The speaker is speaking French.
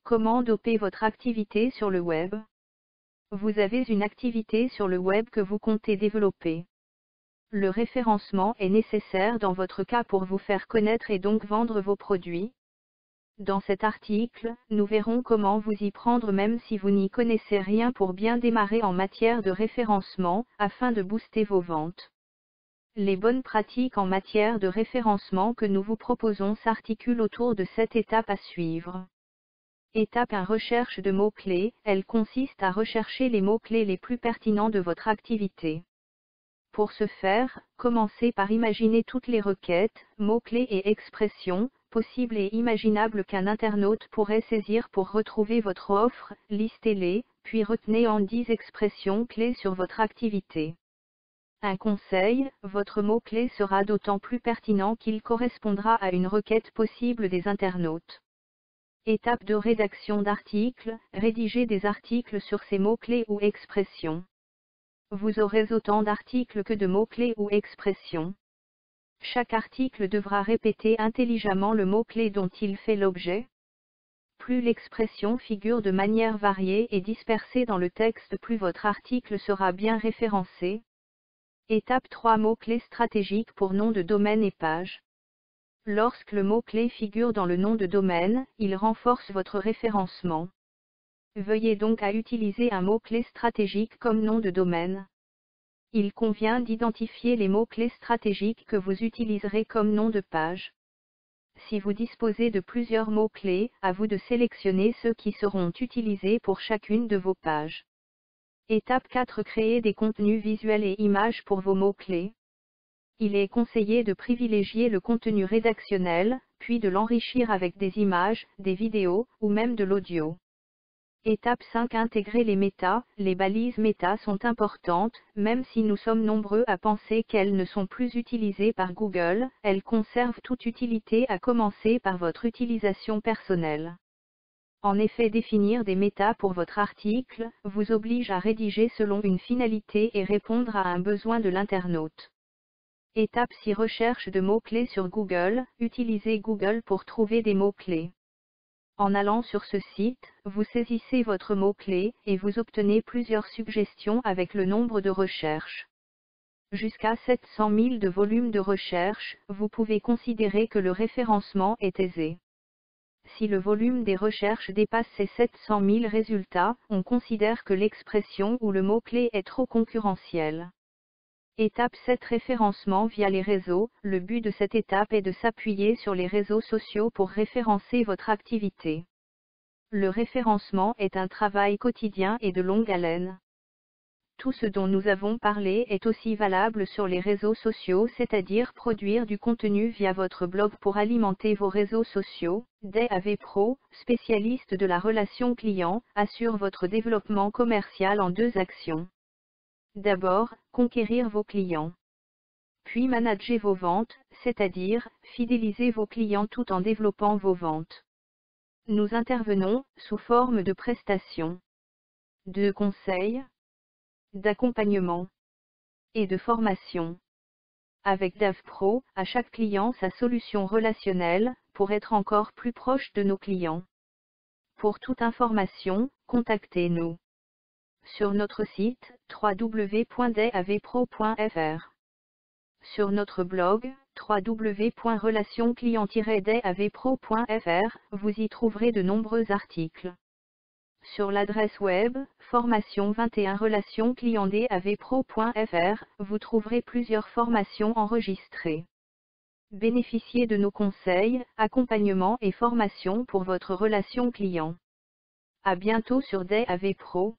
Comment doper votre activité sur le web? Vous avez une activité sur le web que vous comptez développer. Le référencement est nécessaire dans votre cas pour vous faire connaître et donc vendre vos produits. Dans cet article, nous verrons comment vous y prendre même si vous n'y connaissez rien pour bien démarrer en matière de référencement, afin de booster vos ventes. Les bonnes pratiques en matière de référencement que nous vous proposons s'articulent autour de 7 étapes à suivre. Étape 1. Recherche de mots-clés. Elle consiste à rechercher les mots-clés les plus pertinents de votre activité. Pour ce faire, commencez par imaginer toutes les requêtes, mots-clés et expressions, possibles et imaginables qu'un internaute pourrait saisir pour retrouver votre offre, listez-les, puis retenez en 10 expressions clés sur votre activité. Un conseil, votre mot-clé sera d'autant plus pertinent qu'il correspondra à une requête possible des internautes. Étape de rédaction d'articles, rédigez des articles sur ces mots-clés ou expressions. Vous aurez autant d'articles que de mots-clés ou expressions. Chaque article devra répéter intelligemment le mot-clé dont il fait l'objet. Plus l'expression figure de manière variée et dispersée dans le texte, plus votre article sera bien référencé. Étape 3. Mots-clés stratégiques pour nom de domaine et page. Lorsque le mot-clé figure dans le nom de domaine, il renforce votre référencement. Veuillez donc à utiliser un mot-clé stratégique comme nom de domaine. Il convient d'identifier les mots-clés stratégiques que vous utiliserez comme nom de page. Si vous disposez de plusieurs mots-clés, à vous de sélectionner ceux qui seront utilisés pour chacune de vos pages. Étape 4. Créer des contenus visuels et images pour vos mots-clés. Il est conseillé de privilégier le contenu rédactionnel, puis de l'enrichir avec des images, des vidéos, ou même de l'audio. Étape 5. Intégrer les méta. Les balises méta sont importantes, même si nous sommes nombreux à penser qu'elles ne sont plus utilisées par Google, elles conservent toute utilité à commencer par votre utilisation personnelle. En effet, définir des méta pour votre article vous oblige à rédiger selon une finalité et répondre à un besoin de l'internaute. Étape 6. Recherche de mots-clés sur Google. Utilisez Google pour trouver des mots-clés. En allant sur ce site, vous saisissez votre mot-clé et vous obtenez plusieurs suggestions avec le nombre de recherches. Jusqu'à 700 000 de volume de recherche, vous pouvez considérer que le référencement est aisé. Si le volume des recherches dépasse ces 700 000 résultats, on considère que l'expression ou le mot-clé est trop concurrentiel. Étape 7. Référencement via les réseaux. Le but de cette étape est de s'appuyer sur les réseaux sociaux pour référencer votre activité. Le référencement est un travail quotidien et de longue haleine. Tout ce dont nous avons parlé est aussi valable sur les réseaux sociaux, c'est-à-dire produire du contenu via votre blog pour alimenter vos réseaux sociaux. DAV Pro, spécialiste de la relation client, assure votre développement commercial en 2 actions. D'abord, conquérir vos clients. Puis manager vos ventes, c'est-à-dire, fidéliser vos clients tout en développant vos ventes. Nous intervenons, sous forme de prestations, de conseils, d'accompagnement et de formation. Avec DAV Pro, à chaque client sa solution relationnelle, pour être encore plus proche de nos clients. Pour toute information, contactez-nous sur notre site www.davpro.fr, sur notre blog www.relationclient-davpro.fr, vous y trouverez de nombreux articles. Sur l'adresse web formation21 relationclient-davpro.fr, vous trouverez plusieurs formations enregistrées. Bénéficiez de nos conseils, accompagnements et formations pour votre relation client. À bientôt sur DAV Pro.